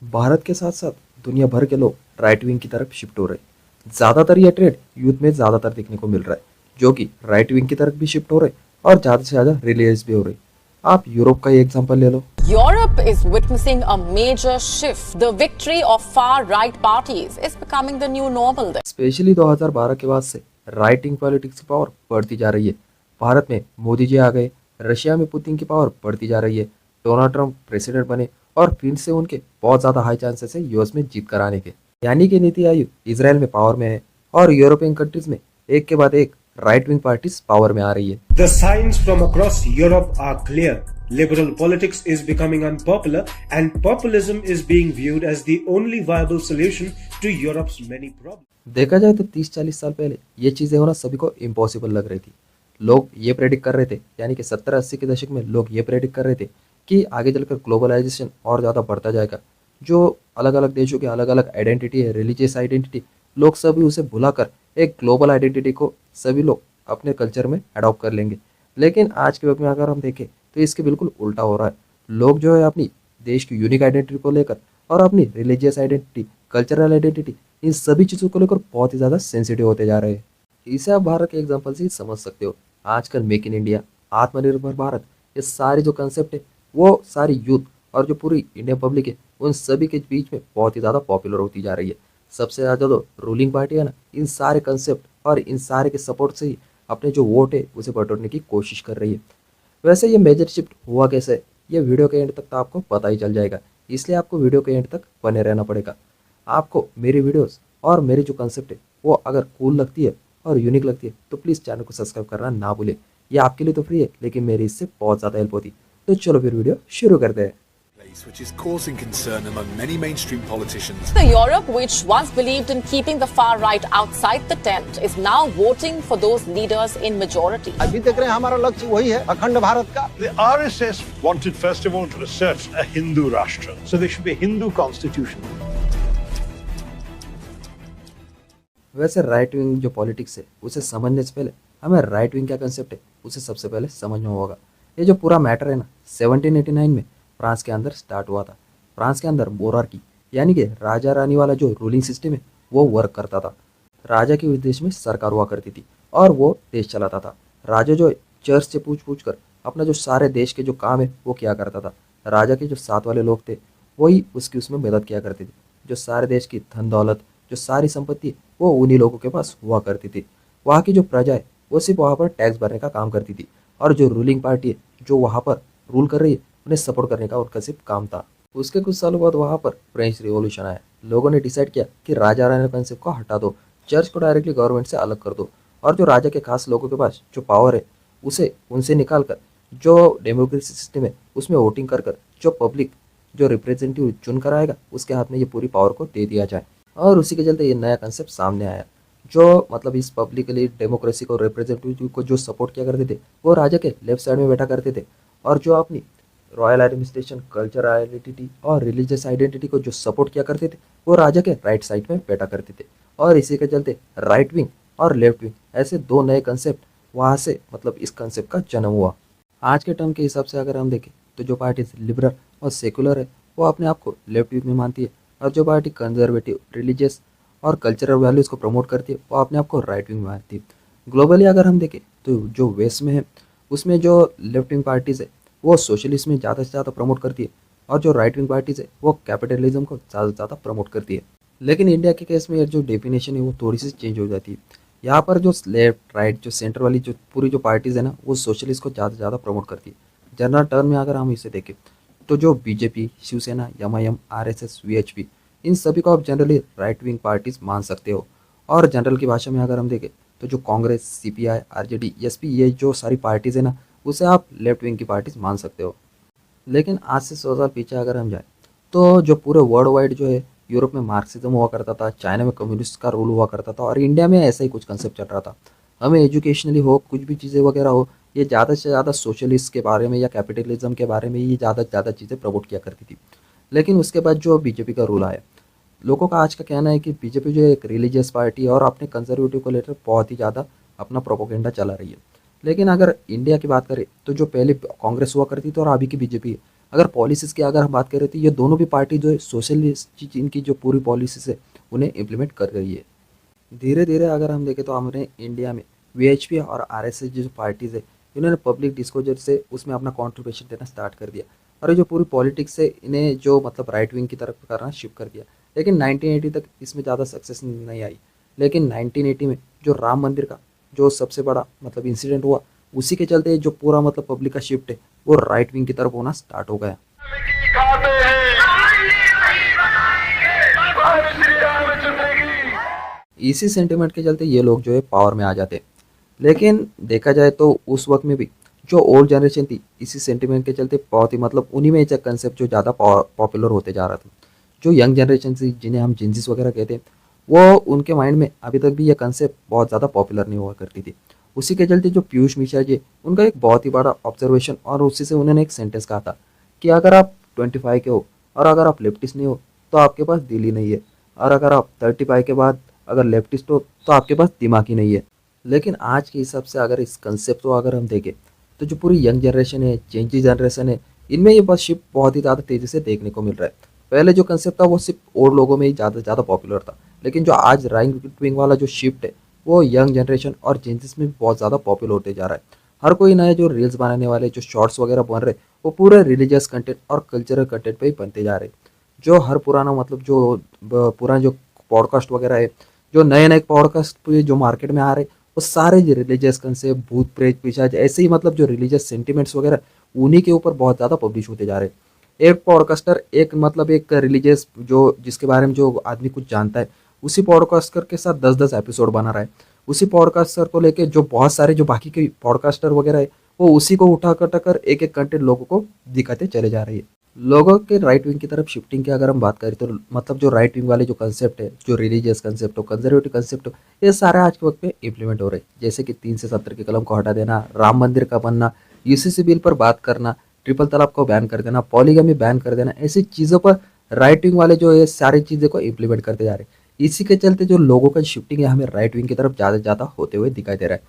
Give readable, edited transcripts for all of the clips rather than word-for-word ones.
भारत के साथ साथ दुनिया भर के लोग राइट विंग की तरफ शिफ्ट हो रहे हैं। ज़्यादातर यह ट्रेंड यूथ में ज़्यादातर देखने को मिल रहा है, जो कि राइट विंग की तरफ भी शिफ्ट हो रहे हैं और ज़्यादा से ज़्यादा रिलीजियस भी हो रहे हैं। आप यूरोप का ही एग्जांपल ले लो। Europe is witnessing a major shift. The victory of far-right parties is becoming the new normal there. Specially 2012 के बाद से राइट विंग पॉलिटिक्स की पावर बढ़ती जा रही है। भारत में मोदी जी आ गए, रशिया में पुतिन की पावर बढ़ती जा रही है, डोनाल्ड ट्रंप प्रेसिडेंट बने और फिर से उनके बहुत ज़्यादा हाई चांसेस है यूएस में जीत कर आने के। यानी कि नीति आयोग इसराइल में पावर में है और यूरोपियन कंट्रीज में एक के बाद एक राइट विंग पार्टीज पावर में आ रही है। The signs from across Europe are clear. Liberal politics is becoming unpopular and populism is being viewed as the only viable solution to Europe's many problems. देखा जाए तो 30-40 साल पहले ये चीज़ें होना सभी को इम्पॉसिबल लग रही थी। लोग ये प्रेडिक्ट कर रहे थे, यानी कि 70-80 के दशक में लोग ये प्रेडिक्ट कर रहे थे कि आगे चलकर ग्लोबलाइजेशन और ज़्यादा बढ़ता जाएगा। जो अलग अलग देशों की अलग अलग आइडेंटिटी है, रिलीजियस आइडेंटिटी, लोग सभी उसे भुलाकर एक ग्लोबल आइडेंटिटी को सभी लोग अपने कल्चर में अडॉप्ट कर लेंगे। लेकिन आज के वक्त में अगर हम देखें तो इसके बिल्कुल उल्टा हो रहा है। लोग जो है अपनी देश की यूनिक आइडेंटिटी को लेकर और अपनी रिलीजियस आइडेंटिटी, कल्चरल आइडेंटिटी, इन सभी चीज़ों को लेकर बहुत ही ज़्यादा सेंसिटिव होते जा रहे हैं। इसे आप भारत के एग्जाम्पल से ही समझ सकते हो। आजकल मेक इन इंडिया, आत्मनिर्भर भारत, ये सारी जो कंसेप्ट है वो सारी यूथ और जो पूरी इंडियन पब्लिक है उन सभी के बीच में बहुत ही ज़्यादा पॉपुलर होती जा रही है। सबसे ज़्यादा तो रूलिंग पार्टी है ना, इन सारे कंसेप्ट और इन सारे के सपोर्ट से ही अपने जो वोट है उसे बटोरने की कोशिश कर रही है। वैसे ये मेजर शिफ्ट हुआ कैसे, ये वीडियो के एंड तक तो आपको पता ही चल जाएगा, इसलिए आपको वीडियो के एंड तक बने रहना पड़ेगा। आपको मेरी वीडियोस और मेरी जो कंसेप्ट है वो अगर कूल लगती है और यूनिक लगती है तो प्लीज़ चैनल को सब्सक्राइब करना ना भूलें। ये आपके लिए तो फ्री है, लेकिन मेरी इससे बहुत ज़्यादा हेल्प होती। तो चलो फिर वीडियो शुरू करते हैं। Which is causing concern among many mainstream politicians. The Europe, which once believed in keeping the far right outside the tent, is now voting for those leaders in majority. अभी देख रहे हैं हमारा लक्ष्य वही है, अखंड भारत का। The RSS wanted first of all to assert a Hindu Rashtra, so there should be a Hindu constitution. वैसे राइट विंग जो पॉलिटिक्स है उसे समझने से पहले हमें राइट विंग क्या कंसेप्ट है उसे सबसे पहले समझना होगा। ये जो पूरा मैटर है ना, 1789 में फ्रांस के अंदर स्टार्ट हुआ था। फ्रांस के अंदर मोरार्की यानी कि राजा रानी वाला जो रूलिंग सिस्टम है वो वर्क करता था। राजा की उस देश में सरकार हुआ करती थी और वो देश चलाता था। राजा जो चर्च से पूछ कर अपना जो सारे देश के जो काम है वो किया करता था। राजा के जो साथ वाले लोग थे वही उसकी उसमें मदद किया करते थे। जो सारे देश की धन दौलत, जो सारी संपत्ति वो उन्हीं लोगों के पास हुआ करती थी। वहाँ की जो प्रजा है वो सिर्फ वहाँ पर टैक्स भरने का काम करती थी और जो रूलिंग पार्टी है जो वहाँ पर रूल कर रही है उन्हें सपोर्ट करने का उनका सिर्फ काम था। उसके कुछ सालों बाद वहाँ पर फ्रेंच रिवॉल्यूशन आया। लोगों ने डिसाइड किया कि राजा रानी कंसेप्ट को हटा दो, चर्च को डायरेक्टली गवर्नमेंट से अलग कर दो और जो राजा के खास लोगों के पास जो पावर है उसे उनसे निकाल कर जो डेमोक्रेसी सिस्टम है उसमें वोटिंग कर जो पब्लिक जो रिप्रेजेंटेटिव चुन कर आएगा उसके हाथ में ये पूरी पावर को दे दिया जाए। और उसी के चलते ये नया कंसेप्ट सामने आया। जो मतलब इस पब्लिकली डेमोक्रेसी को रिप्रेजेंटेटिव को जो सपोर्ट किया करते थे वो राजा के लेफ्ट साइड में बैठा करते थे और जो अपनी रॉयल एडमिनिस्ट्रेशन, कल्चर आइडेंटिटी और रिलीजियस आइडेंटिटी को जो सपोर्ट किया करते थे वो राजा के राइट साइड में बैठा करते थे। और इसी के चलते राइट विंग और लेफ्ट विंग ऐसे दो नए कंसेप्ट वहाँ से मतलब इस कंसेप्ट का जन्म हुआ। आज के टर्म के हिसाब से अगर हम देखें तो जो पार्टी लिबरल और सेकुलर है वो अपने आप को लेफ्ट विंग में मानती है और जो पार्टी कंजर्वेटिव, रिलीजियस और कल्चरल वैल्यूज़ को प्रमोट करती है वो अपने आप को राइट विंग में मानती है। ग्लोबली अगर हम देखें तो जो वेस्ट में है उसमें जो लेफ्ट विंग पार्टीज़ है वो सोशलिज्म में ज़्यादा से ज़्यादा प्रमोट करती है और जो राइट विंग पार्टीज़ है वो कैपिटलिज्म को ज़्यादा से ज़्यादा प्रमोट करती है। लेकिन इंडिया के केस में जो डेफिनेशन है वो थोड़ी सी चेंज हो जाती है। यहाँ पर जो लेफ्ट, राइट, जो सेंटर वाली जो पूरी जो पार्टीज़ है ना वो सोशलिस्ट को ज़्यादा से ज़्यादा प्रमोट करती है। जनरल टर्म में अगर हम इसे देखें तो जो BJP, Shiv Sena, MIM, RSS, VHP, इन सभी को आप जनरली राइट विंग पार्टीज मान सकते हो। और जनरल की भाषा में अगर हम देखें तो जो कांग्रेस, सीपीआई, आरजेडी, एसपी, ये जो सारी पार्टीज़ है ना उसे आप लेफ्ट विंग की पार्टीज मान सकते हो। लेकिन आज से 100 साल पीछे अगर हम जाए तो जो पूरे वर्ल्ड वाइड जो है यूरोप में मार्क्सिज्म हुआ करता था, चाइना में कम्युनिस्ट का रूल हुआ करता था और इंडिया में ऐसा ही कुछ कंसेप्ट चल रहा था। हमें एजुकेशनली हो, कुछ भी चीज़ें वगैरह हो, ये ज़्यादा से ज़्यादा सोशलिस्ट के बारे में या कैपिटलिज्म के बारे में ये ज़्यादा से ज़्यादा चीज़ें प्रमोट किया करती थी। लेकिन उसके बाद जो बीजेपी का रूल आया, लोगों का आज का कहना है कि बीजेपी जो एक रिलीजियस पार्टी है और अपने कंजर्वेटिव को लेकर बहुत ही ज़्यादा अपना प्रोपोगेंडा चला रही है। लेकिन अगर इंडिया की बात करें तो जो पहले कांग्रेस हुआ करती थी और अभी की बीजेपी है अगर पॉलिसीज़ की अगर हम बात करें तो ये दोनों भी पार्टी जो है सोशलिस्ट इनकी जो पूरी पॉलिसीज़ है उन्हें इम्प्लीमेंट कर रही है। धीरे धीरे अगर हम देखें तो हमारे इंडिया में वीएचपी और आरएसएस जो पार्टीज़ है इन्होंने पब्लिक डिस्क्लोजर से उसमें अपना कॉन्ट्रीब्यूशन देना स्टार्ट कर दिया और ये जो पूरी पॉलिटिक्स है इन्हें जो मतलब राइट विंग की तरफ करना शिफ्ट कर दिया। लेकिन 1980 तक इसमें ज़्यादा सक्सेस नहीं आई। लेकिन 1980 में जो राम मंदिर का जो सबसे बड़ा मतलब इंसिडेंट हुआ उसी के चलते जो पूरा मतलब पब्लिक का शिफ्ट है वो राइट विंग की तरफ होना स्टार्ट हो गया। इसी सेंटिमेंट के चलते ये लोग जो है पावर में आ जाते हैं। लेकिन देखा जाए तो उस वक्त में भी जो ओल्ड जनरेशन थी इसी सेंटिमेंट के चलते बहुत ही मतलब उन्हीं में एक कंसेप्ट जो ज़्यादा पॉपुलर होते जा रहा था। जो यंग जनरेशन थी जिन्हें हम जिंजीस वगैरह कहते हैं वो उनके माइंड में अभी तक भी ये कंसेप्ट बहुत ज़्यादा पॉपुलर नहीं हुआ करती थी। उसी के चलते जो पीयूष मिश्रा जी उनका एक बहुत ही बड़ा ऑब्जर्वेशन और उसी से उन्होंने एक सेंटेंस कहा था कि अगर आप 25 के हो और अगर आप लेफ्टिस्ट नहीं हो तो आपके पास दिल ही नहीं है, और अगर आप 35 के बाद अगर लेफ्टिस्ट हो तो आपके पास दिमाग ही नहीं है। लेकिन आज के हिसाब से अगर इस कंसेप्ट को अगर हम देखें तो जो पूरी यंग जनरेशन है, चेंजी जनरेशन है, इनमें ये बस शिफ्ट बहुत ही ज़्यादा तेज़ी से देखने को मिल रहा है। पहले जो कंसेप्ट था वो सिर्फ ओल्ड लोगों में ही ज़्यादा पॉपुलर था, लेकिन जो आज राइट विंग वाला जो शिफ्ट है वो यंग जनरेशन और जेंजिस में भी बहुत ज़्यादा पॉपुलर होते जा रहा है। हर कोई नए जो रील्स बनाने वाले जो शॉर्ट्स वगैरह बन रहे वो पूरे रिलीजियस कंटेंट और कल्चरल कंटेंट पे ही बनते जा रहे। जो हर पुराना मतलब जो पुराना जो पॉडकास्ट वगैरह है, जो नए नए पॉडकास्ट जो मार्केट में आ रहे वो सारे रिलीजियस कंसेप्ट, भूत प्रेत पिशाच, ऐसे ही मतलब जो रिलीजियस सेंटिमेंट्स वगैरह उन्हीं के ऊपर बहुत ज़्यादा पब्लिश होते जा रहे। एक पॉडकास्टर एक मतलब एक रिलीजियस जो जिसके बारे में जो आदमी कुछ जानता है उसी पॉडकास्टर के साथ 10-10 एपिसोड बना रहा है। उसी पॉडकास्टर को लेके जो बहुत सारे जो बाकी के पॉडकास्टर वगैरह है वो उसी को उठा कर एक एक कंटेंट लोगों को दिखाते चले जा रही है। लोगों के राइट विंग की तरफ शिफ्टिंग की अगर हम बात करें तो मतलब जो राइट विंग वाले जो कंसेप्ट है, जो रिलीजियस कंसेप्ट हो, कंजर्वेटिव कंसेप्ट हो, ये सारे आज के वक्त पे इम्प्लीमेंट हो रहे हैं। जैसे कि 3 से 70 के कलम को हटा देना, राम मंदिर का बनना, यूसीसी बिल पर बात करना, ट्रिपल तलाक को बैन कर देना, पॉलीगमी बैन कर देना, ऐसी चीज़ों पर राइट विंग वाले जो ये सारी चीज़ों को इम्प्लीमेंट करते जा रहे हैं। इसी के चलते जो लोगों का शिफ्टिंग है हमें राइट विंग की तरफ ज़्यादा से ज़्यादा होते हुए दिखाई दे रहा है।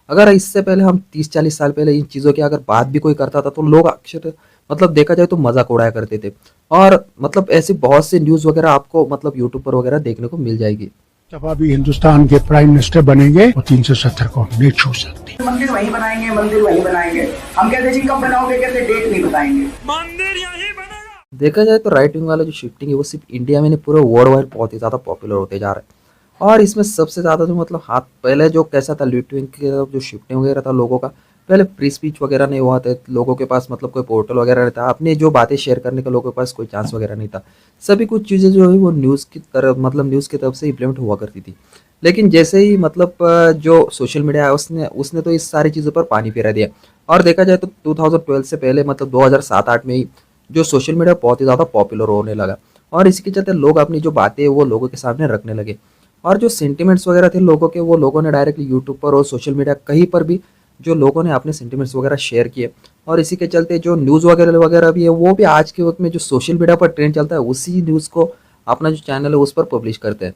अगर इससे पहले हम 30-40 साल पहले इन चीज़ों की अगर बात भी कोई करता था तो लोग अक्सर मतलब देखा जाए तो मजाक उड़ाया करते थे। और मतलब ऐसी बहुत सी न्यूज़ वगैरह आपको मतलब यूट्यूब पर वगैरह देखने को मिल जाएगी। जब अभी हिंदुस्तान के प्राइम मिनिस्टर बनेंगे तो 370 को नहीं छू सकते। मंदिर वहीं बनाएंगे, मंदिर वहीं बनाएंगे। हम कहते जी कब बनाओगे, कहते डेट नहीं बताएंगे। देखा जाए तो राइट विंग वाला जो शिफ्टिंग है वो सिर्फ इंडिया में नहीं पूरे वर्ल्ड वाइड बहुत ही ज़्यादा पॉपुलर होते जा रहा है। और इसमें सबसे ज़्यादा जो मतलब हाथ पहले जो कैसा था लेफ्ट विंग की तरफ जो शिफ्टिंग वगैरह था लोगों का, पहले फ्री स्पीच वगैरह नहीं हुआ था, लोगों के पास मतलब कोई पोर्टल वगैरह नहीं था, अपनी जो बातें शेयर करने का लोगों के पास कोई चांस वगैरह नहीं था। सभी कुछ चीज़ें जो है वो न्यूज़ की तरफ मतलब न्यूज़ की तरफ से इम्प्लीमेंट हुआ करती थी। लेकिन जैसे ही मतलब जो सोशल मीडिया है उसने तो इस सारी चीज़ों पर पानी फेरा दिया। और देखा जाए तो 2012 से पहले मतलब 2007-8 में ही जो सोशल मीडिया बहुत ही ज़्यादा पॉपुलर होने लगा और इसी के चलते लोग अपनी जो बातें वो लोगों के सामने रखने लगे। और जो सेंटिमेंट्स वगैरह थे लोगों के वो लोगों ने डायरेक्टली यूट्यूब पर और सोशल मीडिया कहीं पर भी जो लोगों ने अपने सेंटिमेंट्स वगैरह शेयर किए। और इसी के चलते जो न्यूज़ वगैरह भी है वो भी आज के वक्त में जो सोशल मीडिया पर ट्रेंड चलता है उसी न्यूज़ को अपना जो चैनल है उस पर पब्लिश करते हैं।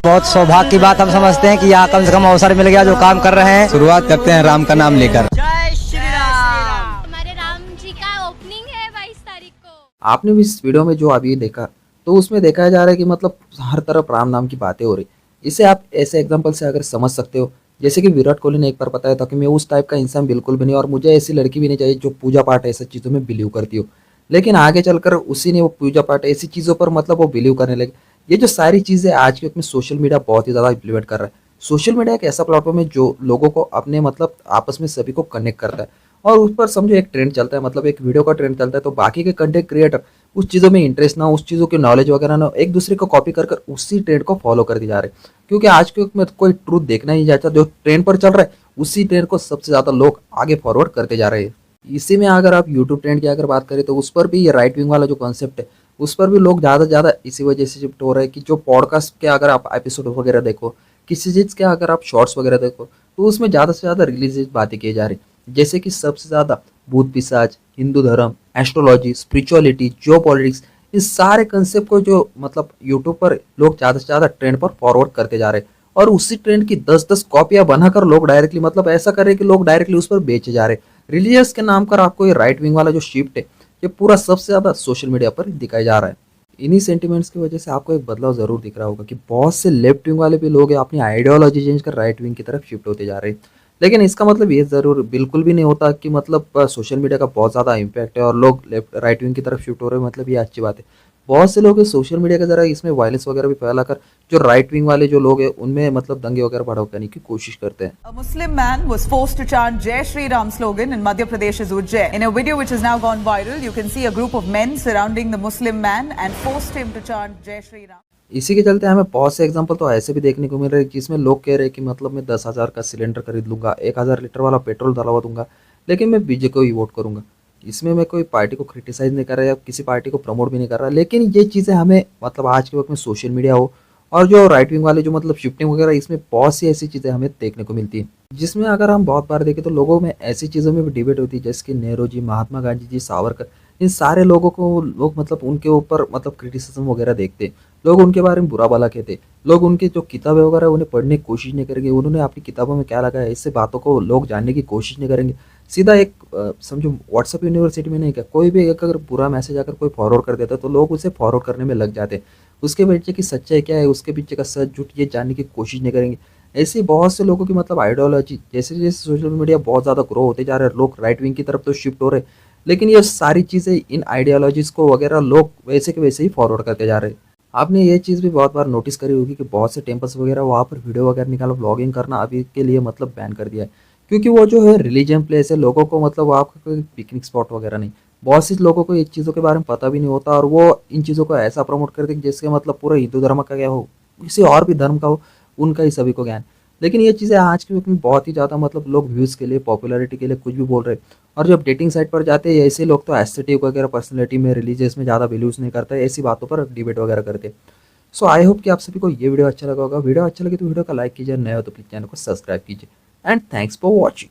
बहुत सौभाग्य की बात हम समझते हैं कि यहाँ कम से कम अवसर मिल गया जो काम कर रहे हैं। शुरुआत करते हैं राम का नाम लेकर। हमारे राम जी का ओपनिंग है 22 तारीख को। आपने भी इस वीडियो में जो अभी देखा तो उसमें देखा जा रहा है कि मतलब हर तरफ राम नाम की बातें हो रही। इसे आप ऐसे एग्जांपल से अगर समझ सकते हो जैसे कि विराट कोहली ने एक बार बताया था कि मैं उस टाइप का इंसान बिल्कुल भी नहीं और मुझे ऐसी लड़की भी नहीं चाहिए जो पूजा पाठ ऐसी चीज़ों में बिलीव करती हो। लेकिन आगे चलकर उसी ने वो पूजा पाठ ऐसी चीज़ों पर मतलब वो बिलीव करने लगे। ये जो सारी चीज़ें आज के वक्त में सोशल मीडिया बहुत ही ज़्यादा इम्प्लीमेंट कर रहा है। सोशल मीडिया एक ऐसा प्लेटफॉर्म है जो लोगों को अपने मतलब आपस में सभी को कनेक्ट करता है और उस पर समझो एक ट्रेंड चलता है, मतलब एक वीडियो का ट्रेंड चलता है तो बाकी के कंटेंट क्रिएटर उस चीज़ों में इंटरेस्ट ना, उस चीज़ों की नॉलेज वगैरह ना, एक दूसरे को कॉपी कर उसी ट्रेंड को फॉलो करते जा रहे हैं। क्योंकि आज के वक्त में कोई ट्रूथ देखना ही चाहता, जो ट्रेंड पर चल रहा है उसी ट्रेंड को सबसे ज़्यादा लोग आगे फॉरवर्ड करते जा रहे हैं। इसी में अगर आप यूट्यूब ट्रेंड की अगर बात करें तो उस पर भी ये राइट विंग वाला जो कॉन्सेप्ट है उस पर भी लोग ज़्यादा से ज़्यादा इसी वजह से शिफ्ट हो रहे हैं कि जो पॉडकास्ट के अगर आप एपिसोड वगैरह देखो, किसी चीज़ के अगर आप शॉर्ट्स वगैरह देखो तो उसमें ज़्यादा से ज़्यादा रिलीजियस बातें की जा रही, जैसे कि सबसे ज़्यादा भूत पिशाच, हिंदू धर्म, एस्ट्रोलॉजी, स्पिरिचुअलिटी, जियो पॉलिटिक्स, इस सारे कंसेप्ट को जो मतलब यूट्यूब पर लोग ज़्यादा से ज़्यादा ट्रेंड पर फॉरवर्ड करते जा रहे हैं और उसी ट्रेंड की 10-10 कॉपियाँ बनाकर लोग डायरेक्टली मतलब ऐसा कर रहे हैं कि लोग डायरेक्टली उस पर बेचे जा रहे हैं। रिलीजियस के नाम पर आपको ये राइट विंग वाला जो शिफ्ट है ये पूरा सबसे ज़्यादा सोशल मीडिया पर दिखाया जा रहा है। इन्हीं सेंटिमेंट्स की वजह से आपको एक बदलाव ज़रूर दिख रहा होगा कि बहुत से लेफ्ट विंग वाले भी लोग हैं अपनी आइडियोलॉजी चेंज कर राइट विंग की तरफ शिफ्ट होते जा रहे हैं। लेकिन इसका मतलब ये ज़रूर बिल्कुल भी नहीं होता कि मतलब सोशल मीडिया का बहुत ज़्यादा इम्पैक्ट है और लोग लेफ्ट राइट विंग की तरफ शिफ्ट हो रहे हैं, मतलब ये अच्छी बात है। बहुत से लोग सोशल मीडिया का ज़रा इसमें वायलेंस वगैरह भी फैलाकर जो राइट विंग वाले जो लोग हैं उनमें मतलब दंगे वगैरह भड़काने की कोशिश करते हैं। A Muslim man was forced to chant Jai Shri Ram slogan in Madhya Pradesh's Ujjain. In a video which has now gone viral, you can see a group of men surrounding the Muslim man and forced him to chant Jai Shri Ram. इसी के चलते हमें बहुत से example तो ऐसे भी देखने को मिल रहे हैं जिसमें लोग कह रहे हैं कि मतलब मैं 10,000 का सिलेंडर खरीद लूंगा, 1,000 लीटर वाला पेट्रोल डलवा दूंगा, लेकिन मैं बीजेपी को ही वोट करूंगा। इसमें मैं कोई पार्टी को क्रिटिसाइज नहीं कर रहा या किसी पार्टी को प्रमोट भी नहीं कर रहा, लेकिन ये चीज़ें हमें मतलब आज के वक्त में सोशल मीडिया हो और जो राइट विंग वाले जो मतलब शिफ्टिंग वगैरह इसमें बहुत सी ऐसी चीज़ें हमें देखने को मिलती है जिसमें अगर हम बहुत बार देखें तो लोगों में ऐसी चीज़ों में भी डिबेट होती है जैसे कि नेहरू जी, महात्मा गांधी जी, सावरकर, इन सारे लोगों को लोग मतलब उनके ऊपर मतलब क्रिटिसिज्म वगैरह देखते, लोग उनके बारे में बुरा भला कहते, लोग उनकी जो किताबें वगैरह उन्हें पढ़ने की कोशिश नहीं करेंगे, उन्होंने अपनी किताबों में क्या लगा है इससे बातों को लोग जानने की कोशिश नहीं करेंगे। सीधा एक समझो व्हाट्सएप यूनिवर्सिटी में नहीं क्या, कोई भी एक अगर बुरा मैसेज अगर कोई फॉरवर्ड कर देता है तो लोग उसे फॉरवर्ड करने में लग जाते हैं, उसके पीछे की सच्चाई क्या है, उसके पीछे का सच झूठ ये जानने की कोशिश नहीं करेंगे। ऐसे बहुत से लोगों की मतलब आइडियोलॉजी जैसे जैसे सोशल मीडिया बहुत ज़्यादा ग्रो होते जा रहे हैं, लोग राइट विंग की तरफ तो शिफ्ट हो रहे हैं, लेकिन ये सारी चीज़ें इन आइडियोलॉजीज को वगैरह लोग वैसे के वैसे ही फॉरवर्ड करते जा रहे हैं। आपने ये चीज़ भी बहुत बार नोटिस करी होगी कि बहुत से टेम्पल्स वगैरह वहाँ पर वीडियो वगैरह निकालो, व्लॉगिंग करना अभी के लिए मतलब बैन कर दिया है, क्योंकि वो जो है रिलीजियन प्लेस है, लोगों को मतलब वहाँ का कोई पिकनिक स्पॉट वगैरह नहीं। बहुत सी लोगों को इन चीज़ों के बारे में पता भी नहीं होता और वो इन चीज़ों को ऐसा प्रमोट करते हैं जिसके मतलब पूरा हिंदू धर्म का क्या हो, किसी और भी धर्म का हो, उनका ही सभी को ज्ञान। लेकिन ये चीज़ें आज के वक्त में बहुत ही ज़्यादा मतलब लोग व्यूज़ के लिए, पॉपुलैरिटी के लिए कुछ भी बोल रहे हैं, और जब डेटिंग साइट पर जाते हैं ऐसे लोग तो एस्थेटिक वगैरह पर्सनैलिटी में, रिलीजियस में ज़्यादा वैल्यूज़ नहीं करते, ऐसी बातों पर डिबेट वगैरह करते। सो आई होप कि आप सभी को ये वीडियो अच्छा लगा होगा। वीडियो अच्छा लगे तो वीडियो का लाइक कीजिए, नए हो तो प्लीज़ चैनल को सब्सक्राइब कीजिए एंड थैंक्स फॉर वॉचिंग।